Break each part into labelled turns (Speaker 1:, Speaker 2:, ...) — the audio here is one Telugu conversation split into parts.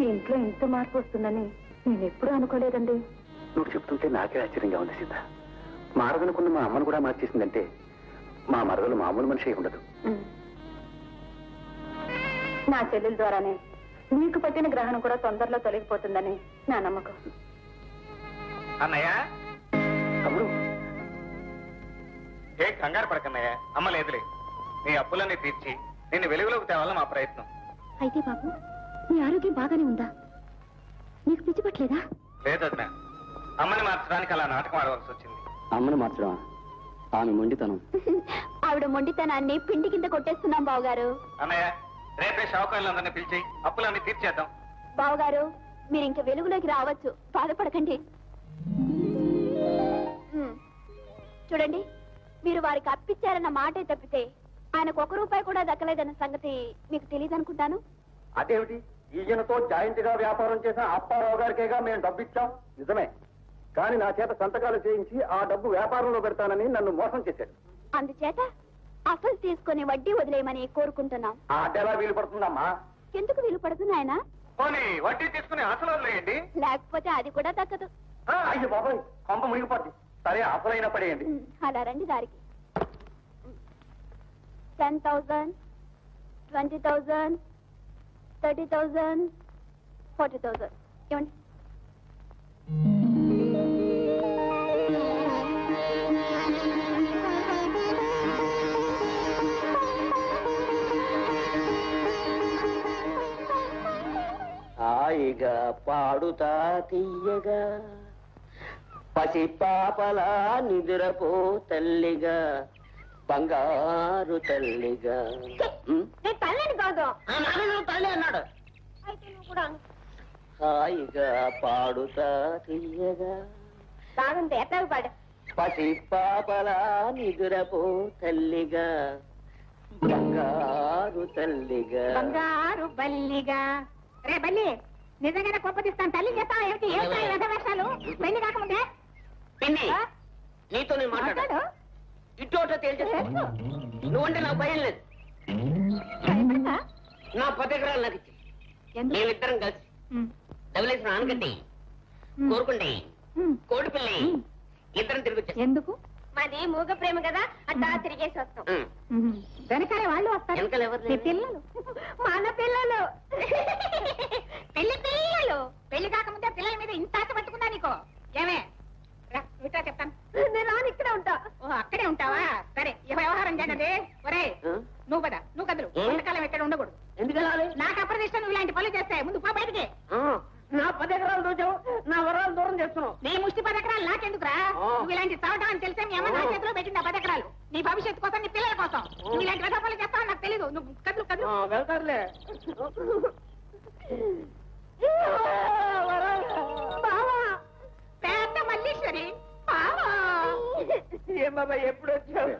Speaker 1: ఈ ఇంట్లో ఇంత మార్పు వస్తుందని నేను ఎప్పుడూ అనుకోలేదండి.
Speaker 2: నువ్వు చెప్తుంటే నాకే ఆశ్చర్యంగా ఉంది సీత. మారదనుకున్న మా అమ్మను కూడా మార్చేసిందంటే మా మరదలు మామూలు మనిషి ఉండదు.
Speaker 1: నా చెల్లెల ద్వారానే నీకు పట్టిన గ్రహణం కూడా తొందరలో తొలగిపోతుందని నా నమ్మకం.
Speaker 3: అన్నయ్య
Speaker 2: తమ్ముడు
Speaker 3: ఏ కంగారు పడకన్నయ్య, అమ్మ లేదులే. నీ అప్పులన్నీ తీర్చి నిన్ను వెలుగులోకి తేవాలని మా ప్రయత్నం.
Speaker 1: అయితే బాబు నీ ఆరోగ్యం బాగానే ఉందా? నీకు పిచ్చి పట్టలేదా?
Speaker 3: లేదన్నా, అమ్మని మార్చడానికి అలా నాటకం ఆడవలసి వచ్చింది.
Speaker 2: అమ్మను మార్చడం ఆమె మొండితనం.
Speaker 1: ఆవిడ మొండితనాన్ని పిండి కింద కొట్టేస్తున్నాం బావగారు.
Speaker 3: అన్నయ్య రేపే షావుకారులందరినీ పిలిచి అప్పులన్నీ తీర్చేద్దాం.
Speaker 1: బావగారు మీరు ఇంక వెలుగులోకి రావచ్చు, బాధపడకండి. చూడండి, మీరు వారికి అప్పిచ్చారన్న మాటే తప్పితే ఆయనకు 1 రూపాయి కూడా దక్కలేదన్న సంగతి మీకు తెలియదు అనుకుంటాను.
Speaker 2: అదేమిటి? ఈయనతో జాయింట్ గా వ్యాపారం చేసిన అప్పారావు గారికేగా మేము డబ్బు ఇచ్చాం. నిజమే, కానీ నా చేత సంతకాలు చేయించి ఆ డబ్బు వ్యాపారంలో పెడతానని నన్ను మోసం చేశాడు.
Speaker 1: అందుచేత అసలు తీసుకుని వడ్డీ వదిలేయమని కోరుకుంటున్నాం.
Speaker 2: ఆ అడ్డెలా వీలు పడుతుందమ్మా?
Speaker 1: ఎందుకు వీలు పడుతుంది ఆయన?
Speaker 3: పోనీ వడ్డీ తీసుకుని అసలు వదిలేయండి.
Speaker 1: లేకపోతే అది కూడా దక్కదు.
Speaker 2: అయ్యో బాబాయ్, కొంప మునిగిపోద్ది. సరే, అసలైన పడేయండి.
Speaker 1: అలా రండి దారికి. 10,000, 20,000, 30,000, 40,000 ఇవ్వండి.
Speaker 2: హాయిగా పాడుతా తీయగా పసి పాపలా నిదురపో తల్లిగా బంగారు తల్లిగా.
Speaker 1: తల్లిని కాదు
Speaker 2: తల్లి అన్నాడు. హాయిగా పాడుతా తీయగా
Speaker 1: బాగుంది, ఎట్లా పాడు.
Speaker 2: పసి పాపలా నిదురపో తల్లిగా బంగారు తల్లిగా.
Speaker 1: బంగారు బల్లిగా. రే బల్లి, నిజంగానే కోపతిస్తాను. తల్లి చెప్తావా? ఏమిటి ఏమిటి వేషాలు? పెళ్లి కాకముందే
Speaker 2: పిన్ని, నీతో నేను మాట్లాడు. ఇటు తేల్చేస్తా. నువ్వంటే నాకు భయం లేదు. నా 10 ఎకరాలు నాకు ఇచ్చి మేమిద్దరం కలిసి డబ్బులేసిన ఆనకట్టి కోరుకుండి కోడిపిల్లి ఇద్దరం తిరిగి వచ్చాం.
Speaker 1: ఎందుకు?
Speaker 4: మాది మూగ ప్రేమ కదా, అట్టా తిరిగేసి వస్తాం.
Speaker 1: వెనకాలే వాళ్ళు వస్తారు.
Speaker 2: వెనకాల ఎవరు?
Speaker 1: పిల్లలు,
Speaker 4: మన పిల్లలు. పిల్లలు పెళ్లి కాకముందే పిల్లల మీద ఇంత ఆశ పట్టుకున్నా నీకో. ఏమే ఇట్లా చెప్తాను, నేను రాను, ఇక్కడే ఉంటా. ఓ అక్కడే ఉంటావా? సరే, ఈ వ్యవహారం చేయండి. ఒరే నువ్వు కదా, నువ్వు కదరు. ఎంతకాలం ఇక్కడ ఉండకూడదు.
Speaker 2: ఎందుకెళ్ళాలి?
Speaker 4: నాకు అప్రదిష్టం నువ్వు ఇలాంటి పనులు చేస్తే. ముందు పో బయటికి.
Speaker 2: నా 10 ఎకరాలు దోచావు, నా వరాలు దూరం చేస్తున్నావు.
Speaker 4: నీ ముష్టి 10 ఎకరాలు నాకెందుకురా? నువ్వు ఇలాంటి చవటం అని తెలిసే మీ అమ్మ నా చేతిలో పెట్టింది ఆ 10 ఎకరాలు. నీ భవిష్యత్తు కోసం, నీ పిల్లల కోసం. నువ్వు ఇలాంటి వ్యధ పనులు చేస్తావు నాకు తెలీదు. నువ్వు కదులు కదులు.
Speaker 2: వెళ్తారులే.
Speaker 4: బావా, పెద్ద మల్లీశ్వరి బావా.
Speaker 2: ఏం బాబా, ఎప్పుడు వచ్చావు?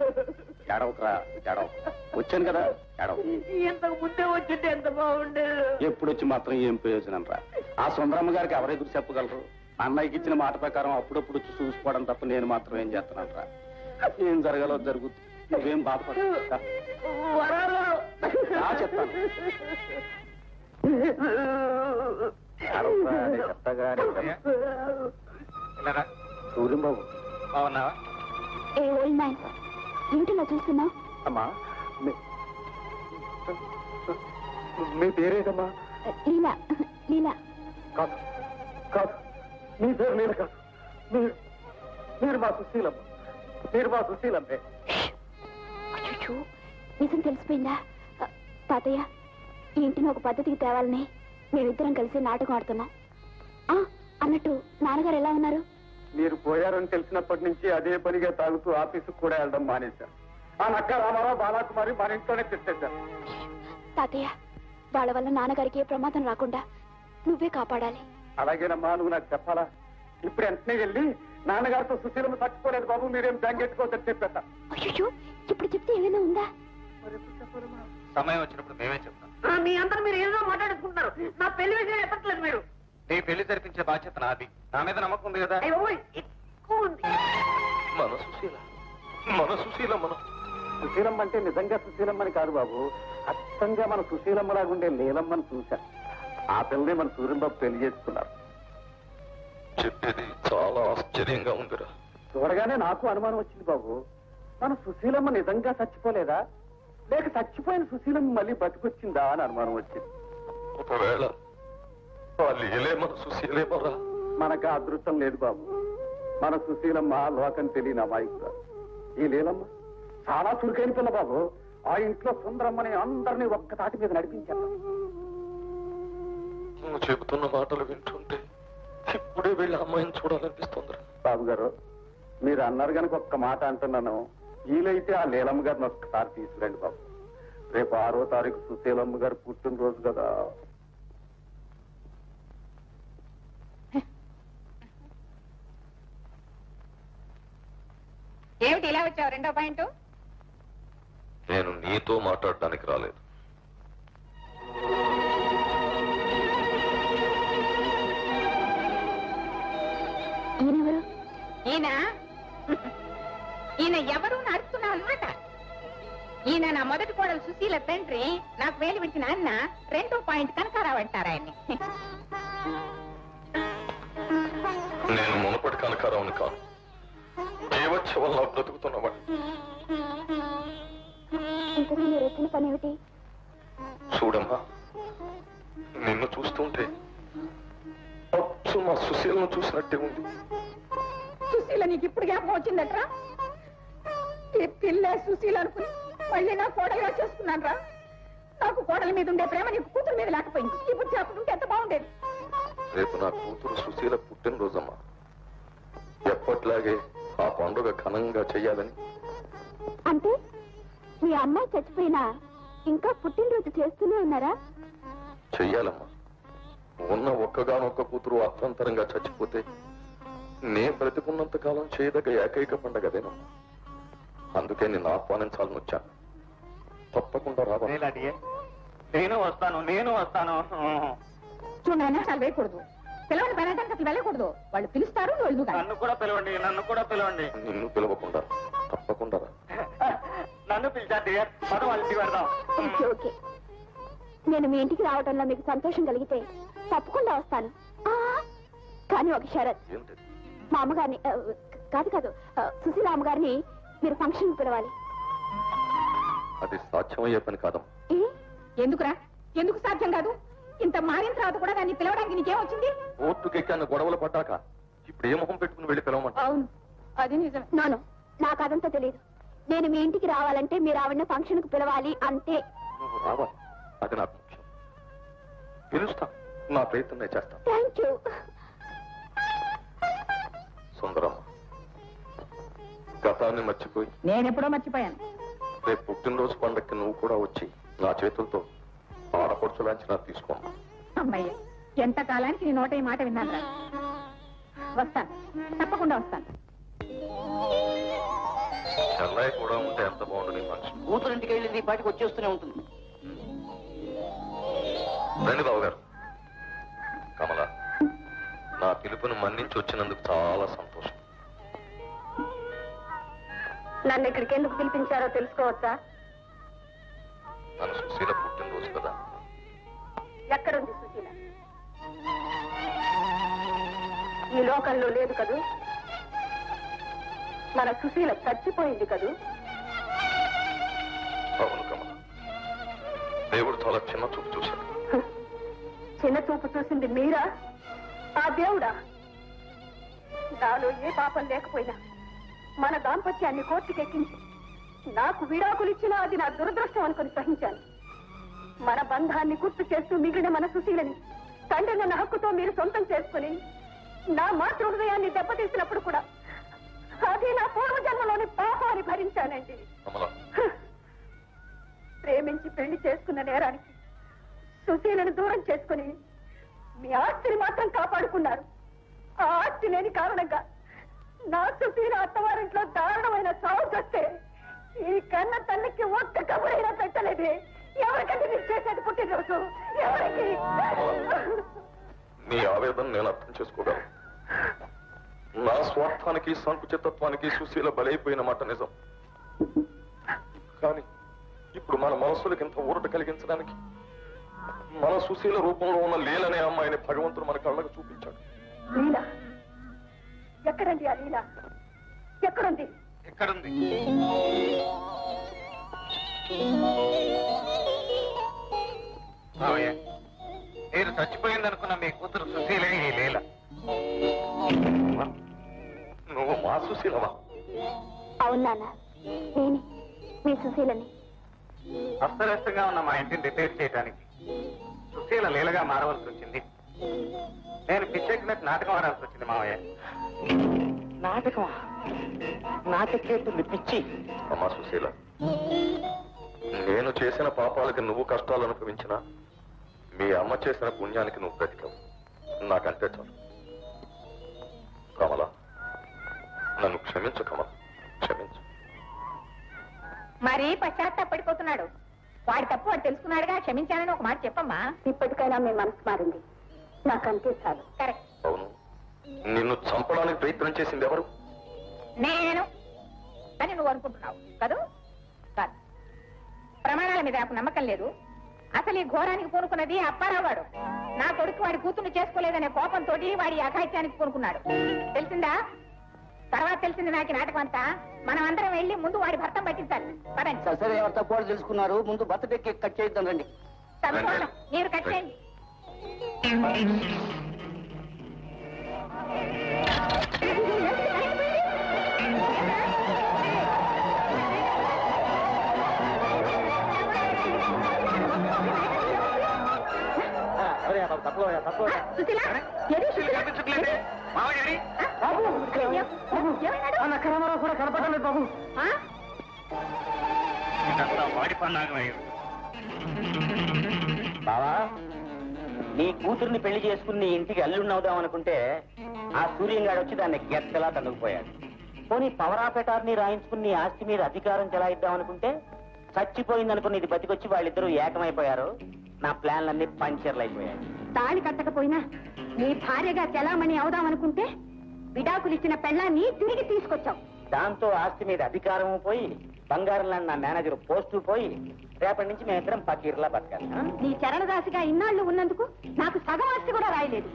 Speaker 2: ఏడవకరా, ఏడవ. వచ్చాను కదా, ఏడవ. ఇంతకు ముందే వచ్చింటే ఎంత బాగుండేది. ఎప్పుడు వచ్చి మాత్రం ఏం ప్రయోజనం రా? ఆ సుందరమ్మ గారికి ఎవరెదురు చెప్పగలరు? అన్నయ్యకి ఇచ్చిన మాట ప్రకారం అప్పుడప్పుడు వచ్చి చూసుకోవడం తప్ప నేను మాత్రం ఏం చేస్తున్నాను రా? ఏం జరగాలో జరుగుతుంది. నువ్వేం బాధపడు. చెప్తాను. సూర్యంబాబు
Speaker 3: బాగున్నావా?
Speaker 1: ఏ ఓల్డ్ మ్యాన్, ఏమిటిలా చూస్తున్నావు?
Speaker 2: అమ్మా, మీ పేరేదమ్మా?
Speaker 1: లీలా. లీలా
Speaker 2: కాదు కాదు, మీ పేరు లీల కాదు. మీరు మా సుశీలమ్మ. మీరు మా సుశీలమ్మే.
Speaker 1: అయ్యో, నిజం తెలిసిపోయిందా? తాతయ్య, ఈ ఇంటిని ఒక పద్ధతికి తేవాలని మేమిద్దరం కలిసి నాటకం ఆడుతున్నాం. అన్నట్టు నాన్నగారు ఎలా ఉన్నారు?
Speaker 2: మీరు పోయారని తెలిసినప్పటి నుంచి అదే పనిగా తాగుతూ ఆఫీసుకు కూడా వెళ్ళడం మానేశారు. ఆ నక్క రామారావు బాలాకుమారి మన ఇంట్లోనే తెచ్చేశారు.
Speaker 1: తాతయ్య, వాళ్ళ వల్ల నాన్నగారికి ఏ ప్రమాదం రాకుండా నువ్వే కాపాడాలి.
Speaker 2: అలాగేనమ్మా, నువ్వు నాకు చెప్పాలా? ఇప్పుడు వెంటనే వెళ్ళి నాన్నగారితో సుశీలమ్మ తట్టుకోలేదు బాబు, మీరేం బెంగెట్టుకోవద్దని చెప్పేట.
Speaker 1: అయ్యో, ఇప్పుడు చెప్తే ఏమైనా ఉందా?
Speaker 3: సమయం వచ్చినప్పుడు మేమే చెప్తాం.
Speaker 2: మీ అందరూ మీరు ఏదో మాట్లాడుకుంటున్నారు. నా పెళ్లి విషయం ఎత్తట్లేదు మీరు.
Speaker 3: నీ పెళ్లి జరిపించే బాధ్యత నాది. నా మీద నమ్మకం ఉంది కదా?
Speaker 2: ఎక్కువ ఉంది.
Speaker 3: మన సుశీల, మన సుశీలమ్మ.
Speaker 2: సుశీలమ్మ అంటే నిజంగా సుశీలమ్మని కాదు బాబు, అచ్చంగా మన సుశీలమ్మలాగుండే లీలమ్మని చూశా. ఆ పిల్లని మన సూర్యంబాబు పెళ్లి చేసుకున్నారు.
Speaker 5: చెప్పేది చాలా ఆశ్చర్యంగా ఉందిరా.
Speaker 2: చూడగానే నాకు అనుమానం వచ్చింది బాబు. మన సుశీలమ్మ నిజంగా చచ్చిపోలేదా, లేక చచ్చిపోయిన సుశీలమ్మ మళ్ళీ బతికొచ్చిందా అని అనుమానం వచ్చింది.
Speaker 5: ఒకవేళ వాళ్ళు ఏలేమో సుశీలేమోరా.
Speaker 2: మనకు ఆ అదృష్టం లేదు బాబు. మన సుశీలమ్మ లోకం తెలియని అమాయకురాలు. ఈ లీలమ్మ చాలా చురుకైన పిల్ల బాబు. ఆ ఇంట్లో సుందరమ్మని అందరినీ ఒక్క తాటి మీద నడిపించారు.
Speaker 5: నువ్వు చెబుతున్న మాటలు వింటుంటే ఇప్పుడే వెళ్ళి అమ్మాయిని చూడాలనిపిస్తుంది.
Speaker 2: బాబు గారు, మీరు అన్నారు కనుక ఒక్క మాట అంటున్నాను. వీలైతే ఆ లీలమ్మ గారిని ఒక్కసారి తీసుకురండి బాబు. రేపు 6వ తారీఖు సుశీలమ్మ గారు పుట్టినరోజు కదా.
Speaker 4: ఏమిటి ఇలా వచ్చావు? రెండో పాయింట్.
Speaker 5: నేను నీతో మాట్లాడడానికి రాలేదు.
Speaker 1: ఈయనెవరు?
Speaker 4: ఈయన ఎవరు నడుస్తున్నావు అనమాట. ఈయన నా మొదటి కోడలు సుశీల తండ్రి, నాకు వేలు విడిచిన అన్న. రెండో పాయింట్ కనకారావు అంటారు ఆయన్ని.
Speaker 5: నేను మునపటి కనకారావుని కాను. జీవచ్చ వల్ల బ్రతుకుతున్నవాడు.
Speaker 1: ఇంతకీ మీరు వచ్చిన పని ఏమిటి?
Speaker 5: చూడమ్మా, నిన్ను చూస్తుంటే అచ్చు మా సుశీలను చూసినట్టే ఉంది.
Speaker 4: సుశీల నీకు ఇప్పుడు జ్ఞాపకం వచ్చిందట్రా? ఈ పిల్ల సుశీల అనుకుని మళ్ళీ నా కోడలుగా చేసుకున్నాను రా. నాకు కోడల మీద ఉండే ప్రేమ నీకు కూతురు మీద లేకపోయింది. ఈ బుద్ధి అప్పుడు ఉంటే ఎంత బాగుండేది.
Speaker 5: రేపు నా కూతురు సుశీల పుట్టినరోజమ్మా. ఎప్పట్లాగే ఆ పండుగ ఘనంగా చెయ్యాలని.
Speaker 1: అంటే మీ అమ్మాయి చచ్చిపోయినా ఇంకా పుట్టినరోజు చేస్తూనే ఉన్నారా?
Speaker 5: చెయ్యాలమ్మా. ఉన్న ఒక్కగానొక్క కూతురు అర్థంతరంగా చచ్చిపోతే నే బ్రతికున్నంత కాలం చేయదగ్గ ఏకైక పండగదేనమ్మా. అందుకే నేను ఆహ్వానించాలని వచ్చాను. తప్పకుండా రావాలి.
Speaker 3: నేను వస్తాను.
Speaker 4: చూడైనా చాలా వేయకూడదు. పిలవని పర్యటనకి అసలు వెళ్ళకూడదు. వాళ్ళు పిలుస్తారు, వాళ్ళు
Speaker 3: నన్ను కూడా పిలవండి.
Speaker 5: నిన్ను పిలవకుండా తప్పకుండా రా.
Speaker 3: నన్ను పిలిచారు. మనం వాళ్ళ ఇంటికి వెళ్దాం.
Speaker 1: Okay okay. నేను మీ ఇంటికి రావడంలో మీకు సంతోషం కలిగితే తప్పకుండా వస్తాను. కానీ ఒక షరత్.
Speaker 5: ఏంటి?
Speaker 1: మా అమ్మగారిని కాదు సుశీల అమ్మగారిని మీరు ఫంక్షన్ పిలవాలి.
Speaker 5: అది సాధ్యమయ్యే పని కాదమ్మా.
Speaker 4: ఎందుకురా? ఎందుకు సాధ్యం కాదు? ఇంత మారిన తర్వాత కూడా దాన్ని పిలవడానికి నీకేం వచ్చింది?
Speaker 5: ఓట్టుకెక్కాన్ని గొడవలు పడ్డాక ఇప్పుడు ఏ మొహం పెట్టుకుని వెళ్ళి పిలవమంట?
Speaker 4: అవును, అది నిజం.
Speaker 1: నాను నాకు అదంతా తెలియదు. నేను మీ ఇంటికి రావాలంటే మీరు ఆవిడ ఫంక్షన్ కు పిలవాలి అంతే.
Speaker 5: నువ్వు రావాలి, అది నాకు ముఖ్యం. పిలుస్తా, నా ప్రయత్నం నేను చేస్తాను.
Speaker 1: Thank you.
Speaker 5: సుందరమ్మ, గతాన్ని మర్చిపోయి
Speaker 4: నేనెప్పుడో మర్చిపోయాను.
Speaker 5: రేపు పుట్టినరోజు పండక్కి నువ్వు కూడా వచ్చి నా చేతులతో ఆడపడుచులాంచి నాకు తీసుకోమ్మా.
Speaker 4: అమ్మయ్య, ఎంత కాలానికి నీ నోట ఈ మాట విన్నాను రా. వస్తాను, తప్పకుండా వస్తాను.
Speaker 5: చెన్నై కూడా ఉంటే ఎంత బాగుంటుంది నీ మనిషి.
Speaker 2: కూతురింటికి వెళ్ళింది ఈ పాటికి వచ్చేస్తూనే ఉంటుంది.
Speaker 5: రండి బాబు గారు. కమల, నా పిలుపును మన్నించి వచ్చినందుకు చాలా సంతోషం.
Speaker 1: నన్ను ఇక్కడికి ఎందుకు పిలిపించారో తెలుసుకోవచ్చా?
Speaker 5: మన సుశీల పుట్టినరోజు కదా.
Speaker 1: ఎక్కడుంది సుశీల? ఈ లోకంలో లేదు కదూ. మన సుశీల చచ్చిపోయింది కదూ.
Speaker 5: అవును కమల, దేవుడు చాలా చిన్న చూపు చూశాడు.
Speaker 1: చిన్న చూపు చూసింది మీరా? ఆ దేవుడా? నాలో ఏ పాపం లేకపోయినా మన దాంపత్యాన్ని కోర్టుకెక్కించి నాకు విడాకులిచ్చినా అది నా దురదృష్టం అనుకుని సహించాను. మన బంధాన్ని గుర్తు చేస్తూ మిగిలిన మన సుశీలని తండ్రిన హక్కుతో మీరు సొంతం చేసుకుని నా మాతృ హృదయాన్ని దెబ్బతీసినప్పుడు కూడా అది నా పూర్వజన్మలోని పాపాన్ని భరించానండి. ప్రేమించి పెళ్లి చేసుకున్న నేరానికి సుశీలను దూరం చేసుకుని మీ ఆస్తిని మాత్రం కాపాడుకున్నారు. ఆ ఆస్తి లేని కారణంగా నా సుశీల అత్తవారింట్లో దారుణమైన సాగు వస్తే ఈ కన్న తల్లికి ఒక్క కబురైనా పెట్టలేదే. ఎవరికంటే మీరు చేసేది పుట్టినరోజు? ఎవరికి?
Speaker 5: నీ ఆవేదన నేను అర్థం చేసుకోగలను. నా స్వార్థానికి సంకుచితత్వానికి సుశీల బలైపోయిన మాట నిజం. కానీ ఇప్పుడు మన మనసులకు ఇంత ఊరట కలిగించడానికి మన సుశీల రూపంలో ఉన్న లీలనే అమ్మాయిని భగవంతుడు మన కళ్ళకు చూపించాడు.
Speaker 6: లీల ఎక్కడండి? ఆ లీల ఎక్కడుంది?
Speaker 3: ఎక్కడుంది? మీరు చచ్చిపోయిందనుకున్న మీ కూతురు సుశీలే ఈ లీల.
Speaker 5: నువ్వు మా సుశీలవా?
Speaker 1: అవును నాన్న, నేను మీ సుశీలని.
Speaker 3: అస్తవ్యస్తంగా ఉన్న మా ఇంటిని రిపేర్ చేయడానికి సుశీల లీలగా మారవలసి వచ్చింది. నేను పిచ్చెక్కినట్టు నాటకం ఆడాల్సి వచ్చింది మావయ్య.
Speaker 2: నాటకం నాటకేస్తుంది పిచ్చి.
Speaker 5: అమ్మా సుశీల, నేను చేసిన పాపాలకి నువ్వు కష్టాలు అనుభవించినా మీ అమ్మ చేసిన పుణ్యానికి నువ్వు బ్రతికావు. నాకంటే చాలు. కమల, నన్ను క్షమించు కమల, క్షమించు.
Speaker 4: మరి పశ్చాత్తాపడిపోతున్నాడు. వాడి తప్పు వాడు తెలుసుకున్నాడుగా, క్షమించానని ఒక మాట చెప్పమ్మా.
Speaker 6: ఇప్పటికైనా మీ మనసు మారింది. నాకంతే చాలు.
Speaker 4: కరెక్ట్.
Speaker 5: అవును, నిన్ను చంపడానికి ప్రయత్నం చేసింది ఎవరు?
Speaker 4: నేను అని నువ్వు అనుకుంటున్నావు కదూ? కాదు. ప్రమాణాల మీద నాకు నమ్మకం లేదు. అసలు ఈ ఘోరానికి పూనుకున్నది అప్పారావు వాడు. నా కొడుకు వాడి కూతుర్ని చేసుకోలేదనే కోపంతో వాడి అఘాయిత్యానికి పూనుకున్నాడు. తెలిసిందా? తర్వాత తెలిసింది నాకు నాటకం అంతా. మనం అందరం వెళ్ళి ముందు వాడి భర్తం పట్టించాలి. పదండి.
Speaker 2: సరే, ఎవరు తప్పు తెలుసుకున్నారు. ముందు బర్త్డే కేక్ కట్ చేద్దాం రండి.
Speaker 4: సంతోషం, మీరు కట్ చేయండి. సుశీలా, ఏది సుశీలా?
Speaker 3: కనిపించట్లేదే మావయ్య.
Speaker 2: కెమెరా కూడా కనపడలేదు బాబు.
Speaker 4: ఆ?
Speaker 3: ఇదంతా వాడి పన్నాగమయ్య.
Speaker 2: బావా, నీ కూతుర్ని పెళ్లి చేసుకుని నీ ఇంటికి అల్లుండవుదాం అనుకుంటే ఆ సూర్యంగాడు వచ్చి దాన్ని గెత్తలా తన్నుకుపోయాడు. పోనీ పవర్ ఆఫ్ అటార్నీ రాయించుకుని నీ ఆస్తి మీద అధికారం చెలాయిద్దాం అనుకుంటే చచ్చిపోయిందనుకుని ఇది బతికొచ్చి వాళ్ళిద్దరూ ఏకమైపోయారు. నా ప్లాన్లన్నీ పంచర్లు అయిపోయాయి.
Speaker 6: తాళి కట్టకపోయినా నీ భార్యగా చెలామణి అవుదామనుకుంటే విడాకులు ఇచ్చిన పెళ్ళాన్ని తిరిగి తీసుకొచ్చావు.
Speaker 2: దాంతో ఆస్తి మీద అధికారం పోయి, బంగారం లాంటి నా మేనేజర్ పోస్టు పోయి, రేపటి నుంచి మేమిద్దరం పకీర్లా బతకాలి.
Speaker 6: నీ చరణదాసిగా ఇన్నాళ్లు ఉన్నందుకు నాకు సగం ఆస్తి కూడా రాయలేదు.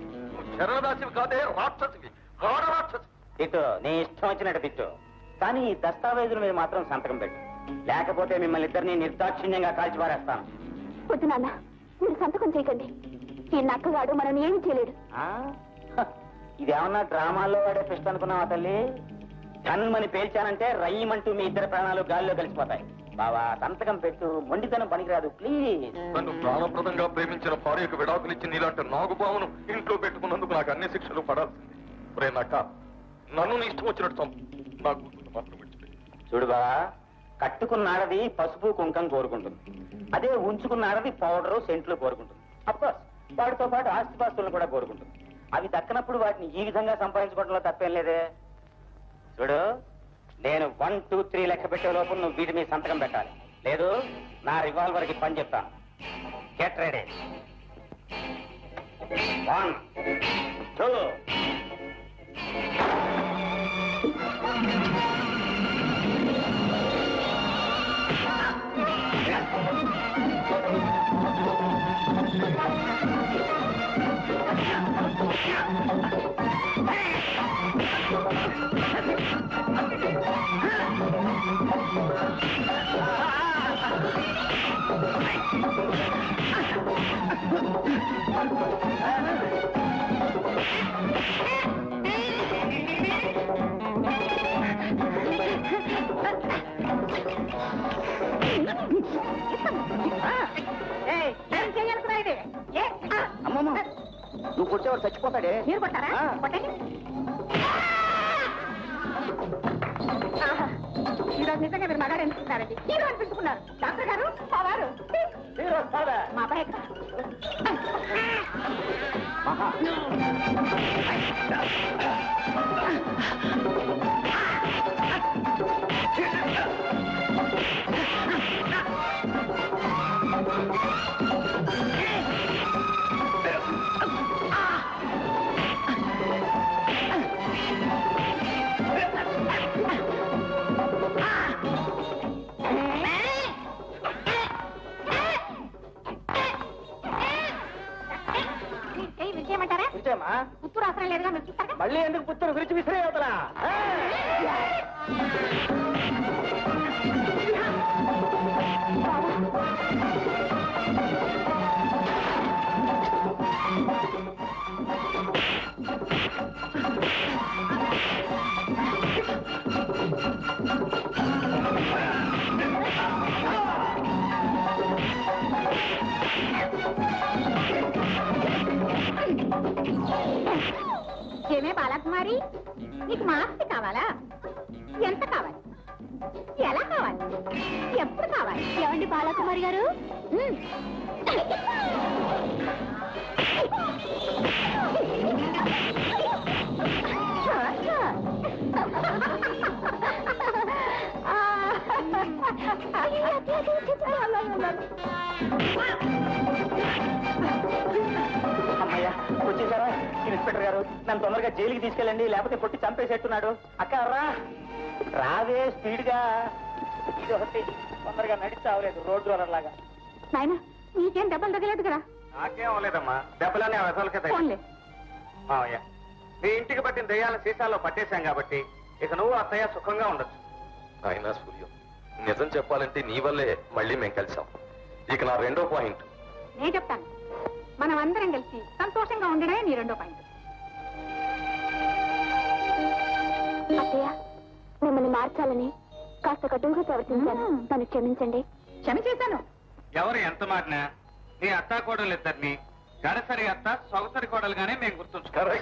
Speaker 5: శరణదాసివి కాదే, రాక్షసివి, ఘోర రాక్షసి.
Speaker 2: తిట్టు, నీ ఇష్టం వచ్చినట్టు తిట్టు, కానీ ఈ దస్తావేజుల మీద మాత్రం సంతకం పెట్టు. లేకపోతే మిమ్మల్ని ఇద్దరిని నిర్దాక్షిణ్యంగా కాల్చి పారేస్తాను.
Speaker 1: వద్దు నాన్న, మీరు సంతకం చేయకండి. ఈ నక్కగాడు మనల్ని ఏమీ చేయలేడు.
Speaker 2: ఇదేమన్నా డ్రామాల్లో వాడే ఫిస్ట్ అనుకున్నావా తల్లి? కన్నుమని పేల్చానంటే రయ్యమంటూ మీ ఇద్దరు ప్రాణాలు గాల్లో కలిసిపోతాయి. బావా, సంతకం పెట్టు, మొండితనం పనికిరాదు ప్లీజ్.
Speaker 5: నన్ను ప్రాణప్రదంగా ప్రేమించిన భార్యకు విడాకులిచ్చి నీలాంటి నాగుబావును ఇంట్లో పెట్టుకున్నందుకు నాకు అన్ని శిక్షలు పడాల్సింది. రే నక్క, నన్ను నీ ఇష్టం వచ్చినట్టు చంపు, నా కూతురు మాత్రం విడిచిపెట్టు.
Speaker 2: చూడు బావా, కట్టుకున్నాడది పసుపు కుంకం కోరుకుంటుంది. అదే ఉంచుకున్నాడది పౌడరు సెంట్లు కోరుకుంటుంది. అఫ్కోర్స్ వాటితో పాటు ఆస్తిపాస్తులను కూడా కోరుకుంటుంది. అవి దక్కనప్పుడు వాటిని ఈ విధంగా సంపాదించుకోవడంలో తప్పేం లేదే. చూడు, నేను 1, 2, 3 లెక్క పెట్టే లోపు నువ్వు వీటి మీద సంతకం పెట్టాలి. లేదు నా రివాల్వర్కి పని చెప్తాను. Get ready. 1, 2. అమ్మమ్మ, నువ్వు కొట్టేవాడు చచ్చిపోతాడే.
Speaker 4: మీరు కొట్టారా? కొట్టండి. ఈరోజు నిజంగా మీరు మగాడు అనిపిస్తున్నారండి. హీరో అనిపించుకున్నారు. డాక్టర్ గారు, మా వారు, మా అబ్బాయి ఎక్కడ?
Speaker 2: వచ్చామా?
Speaker 4: పుత్తూరు అవసరం లేదుగా మీరు చూస్తారా?
Speaker 2: మళ్ళీ ఎందుకు పుత్తూరు గురించి విసిరే అవుతున్నా?
Speaker 4: ఏమే బాలకుమారి, నీకు మా ఆస్తి కావాలా? ఎంత కావాలి? ఎలా కావాలి? ఎప్పుడు కావాలి?
Speaker 1: ఏమండి బాలకుమారి గారు?
Speaker 2: అమ్మయ్యా, వచ్చేసారా? ఇన్స్పెక్టర్ గారు, నన్ను తొందరగా జైలుకి తీసుకెళ్ళండి, లేకపోతే కొట్టి చంపేసేట్టున్నాడు. అక్క రా, రావే స్పీడ్ గా. ఇది ఒకటి తొందరగా నడిచావలేదు రోడ్డు లాగా.
Speaker 4: నాయన నీకేం దెబ్బలు తగలేదు కదా?
Speaker 3: నాకేం అవ్వలేదమ్మా, దెబ్బలనే వెసలకే
Speaker 4: ఫోన్లే.
Speaker 3: మావయ్య, నీ ఇంటికి పట్టిన దెయ్యాలను సీసాల్లో పట్టేశాం కాబట్టి ఇక నువ్వు అత్తయ్య సుఖంగా ఉండొచ్చు.
Speaker 5: అయినా సూర్యం, నిజం చెప్పాలంటే నీ వల్లే మళ్ళీ మేము కలిసాం. ఇక నా రెండో పాయింట్.
Speaker 4: నేను చెప్తాను, మనం అందరం కలిసి సంతోషంగా ఉండడమే నీ రెండో పాయింట్.
Speaker 1: అత్తయ్య, మిమ్మల్ని మార్చాలని కాస్త కటువుగా ప్రవర్తించాను, నన్ను క్షమించండి.
Speaker 4: క్షమ చేశాను.
Speaker 3: ఎవరు ఎంత మారినా నీ అత్తా కోడలు ఇద్దరిని గడసరి అత్త సొగసరి కోడలుగానే మేము గుర్తుంచుకోవాలి.